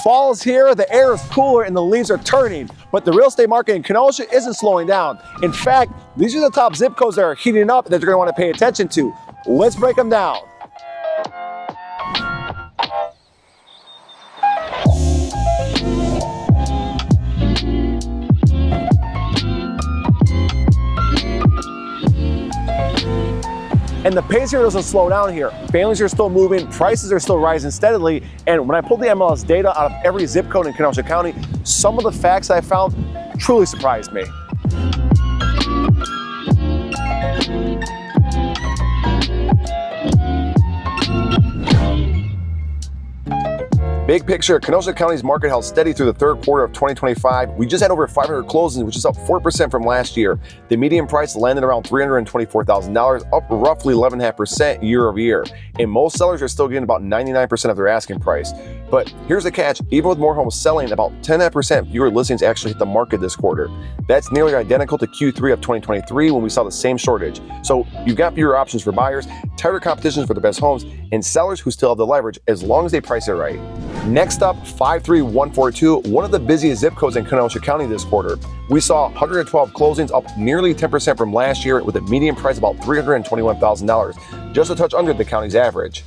Fall is here, the air is cooler, and the leaves are turning. But the real estate market in Kenosha isn't slowing down. In fact, these are the top zip codes that are heating up that you're going to want to pay attention to. Let's break them down. And the pace here doesn't slow down here. Families are still moving, prices are still rising steadily, and when I pulled the MLS data out of every zip code in Kenosha County, some of the facts I found truly surprised me. Big picture, Kenosha County's market held steady through the third quarter of 2025. We just had over 500 closings, which is up 4% from last year. The median price landed around $324,000, up roughly 11.5% year over year. And most sellers are still getting about 99% of their asking price. But here's the catch, even with more homes selling, about 10% fewer listings actually hit the market this quarter. That's nearly identical to Q3 of 2023 when we saw the same shortage. So you've got fewer options for buyers, tighter competition for the best homes, and sellers who still have the leverage as long as they price it right. Next up, 53142, one of the busiest zip codes in Kenosha County this quarter. We saw 112 closings, up nearly 10% from last year, with a median price about $321,000, just a touch under the county's average.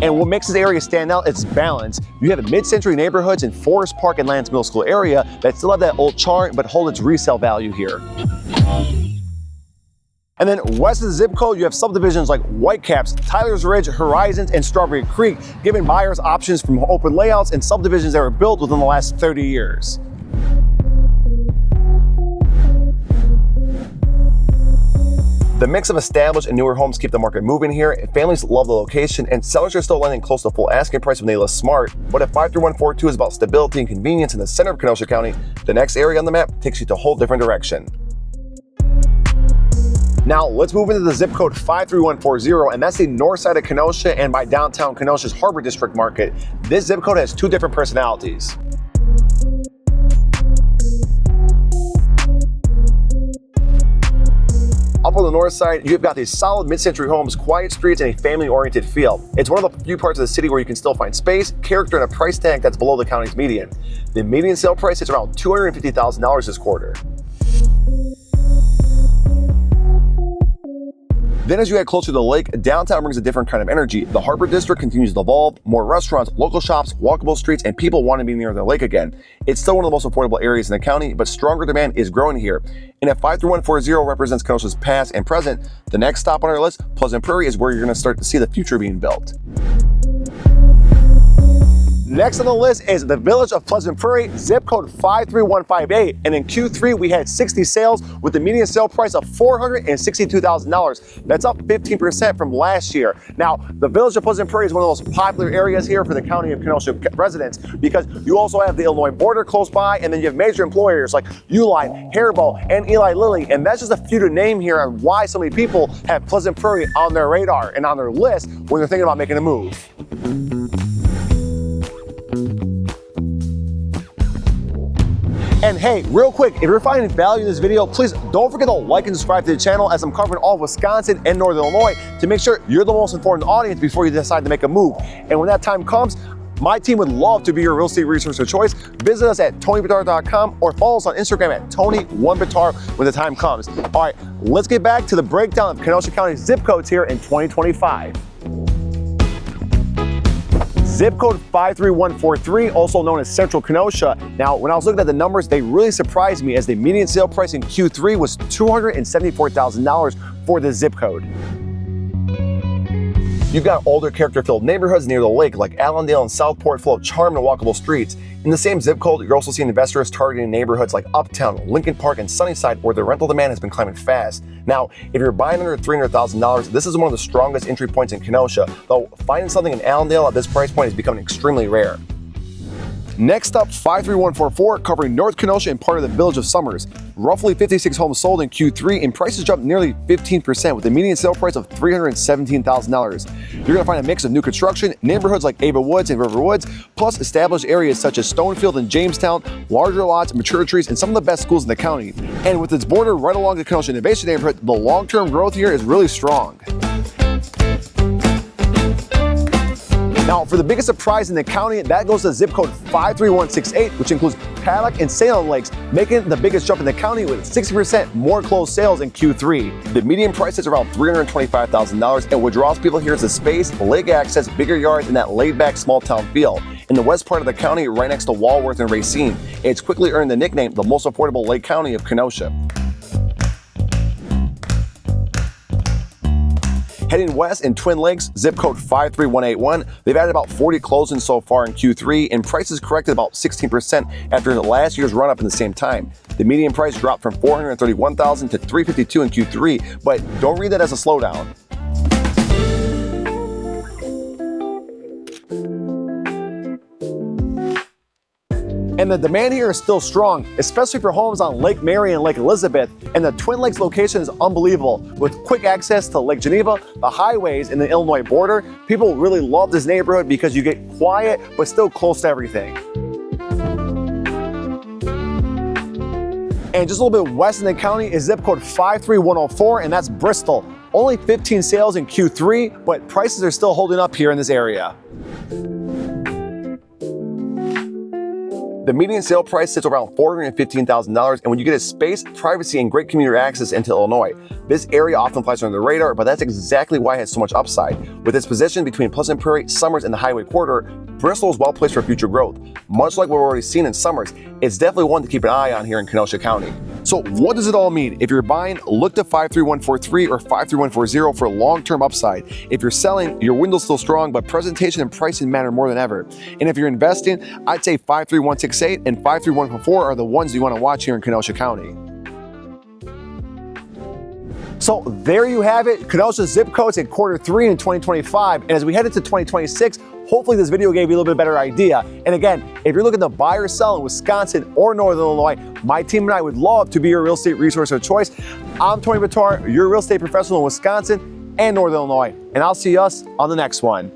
And what makes this area stand out is balance. You have mid-century neighborhoods in Forest Park and Lance Middle School area that still have that old charm but hold its resale value here. And then west of the zip code, you have subdivisions like Whitecaps, Tyler's Ridge, Horizons, and Strawberry Creek, giving buyers options from open layouts and subdivisions that were built within the last 30 years. The mix of established and newer homes keep the market moving here. Families love the location, and sellers are still lending close to full asking price when they list smart. But if 53142 is about stability and convenience in the center of Kenosha County, the next area on the map takes you to a whole different direction. Now let's move into the zip code 53140, and that's the north side of Kenosha and by downtown Kenosha's Harbor District market. This zip code has two different personalities. Up on the north side, you've got these solid mid-century homes, quiet streets, and a family-oriented feel. It's one of the few parts of the city where you can still find space, character, and a price tag that's below the county's median. The median sale price is around $250,000 this quarter. Then as you head closer to the lake, downtown brings a different kind of energy. The Harbor District continues to evolve, more restaurants, local shops, walkable streets, and people want to be near the lake again. It's still one of the most affordable areas in the county, but stronger demand is growing here. And if 53140 represents Kenosha's past and present, the next stop on our list, Pleasant Prairie, is where you're going to start to see the future being built. Next on the list is the village of Pleasant Prairie, zip code 53158. And in Q3, we had 60 sales with the median sale price of $462,000. That's up 15% from last year. Now, the village of Pleasant Prairie is one of the most popular areas here for the county of Kenosha residents because you also have the Illinois border close by, and then you have major employers like Uline, Haribo, and Eli Lilly. And that's just a few to name here on why so many people have Pleasant Prairie on their radar and on their list when they're thinking about making a move. And hey, real quick, if you're finding value in this video, please don't forget to like and subscribe to the channel as I'm covering all of Wisconsin and Northern Illinois to make sure you're the most informed audience before you decide to make a move. And when that time comes, my team would love to be your real estate resource of choice. Visit us at TonyBitar.com or follow us on Instagram at Tony1Bitar when the time comes. All right, let's get back to the breakdown of Kenosha County's zip codes here in 2025. Zip code 53143, also known as Central Kenosha. Now, when I was looking at the numbers, they really surprised me as the median sale price in Q3 was $274,000 for the zip code. You've got older character-filled neighborhoods near the lake like Allendale and Southport full of charm and walkable streets. In the same zip code, you're also seeing investors targeting neighborhoods like Uptown, Lincoln Park, and Sunnyside where the rental demand has been climbing fast. Now, if you're buying under $300,000, this is one of the strongest entry points in Kenosha, though finding something in Allendale at this price point is becoming extremely rare. Next up, 53144, covering North Kenosha and part of the village of Summers. Roughly 56 homes sold in Q3, and prices jumped nearly 15% with a median sale price of $317,000. You're going to find a mix of new construction, neighborhoods like Ava Woods and River Woods, plus established areas such as Stonefield and Jamestown, larger lots, mature trees, and some of the best schools in the county. And with its border right along the Kenosha Innovation neighborhood, the long-term growth here is really strong. Now, for the biggest surprise in the county, that goes to zip code 53168, which includes Paddock and Salem Lakes, making the biggest jump in the county with 60% more closed sales in Q3. The median price is around $325,000, and what draws people here is the space, lake access, bigger yards, and that laid-back small-town feel. In the west part of the county, right next to Walworth and Racine, it's quickly earned the nickname the most affordable lake county of Kenosha. Heading west in Twin Lakes, zip code 53181, they've added about 40 closings so far in Q3, and prices corrected about 16% after last year's run-up in the same time. The median price dropped from $431,000 to $352,000 in Q3, but don't read that as a slowdown. And the demand here is still strong, especially for homes on Lake Mary and Lake Elizabeth. And the Twin Lakes location is unbelievable. With quick access to Lake Geneva, the highways, and the Illinois border, people really love this neighborhood because you get quiet but still close to everything. And just a little bit west in the county is zip code 53104, and that's Bristol. Only 15 sales in Q3, but prices are still holding up here in this area. The median sale price sits around $415,000, and when you get a space, privacy, and great commuter access into Illinois, this area often flies under the radar, but that's exactly why it has so much upside. With its position between Pleasant Prairie, Summers, and the highway corridor, Bristol is well placed for future growth. Much like what we've already seen in Summers, it's definitely one to keep an eye on here in Kenosha County. So what does it all mean? If you're buying, look to 53143 or 53140 for long-term upside. If you're selling, your window's still strong, but presentation and pricing matter more than ever. And if you're investing, I'd say 53168 and 53144 are the ones you want to watch here in Kenosha County. So there you have it, Kenosha zip codes in Q3 in 2025. And as we head into 2026, hopefully this video gave you a little bit better idea. And again, if you're looking to buy or sell in Wisconsin or Northern Illinois, my team and I would love to be your real estate resource of choice. I'm Tony Bitar, your real estate professional in Wisconsin and Northern Illinois, and I'll see us on the next one.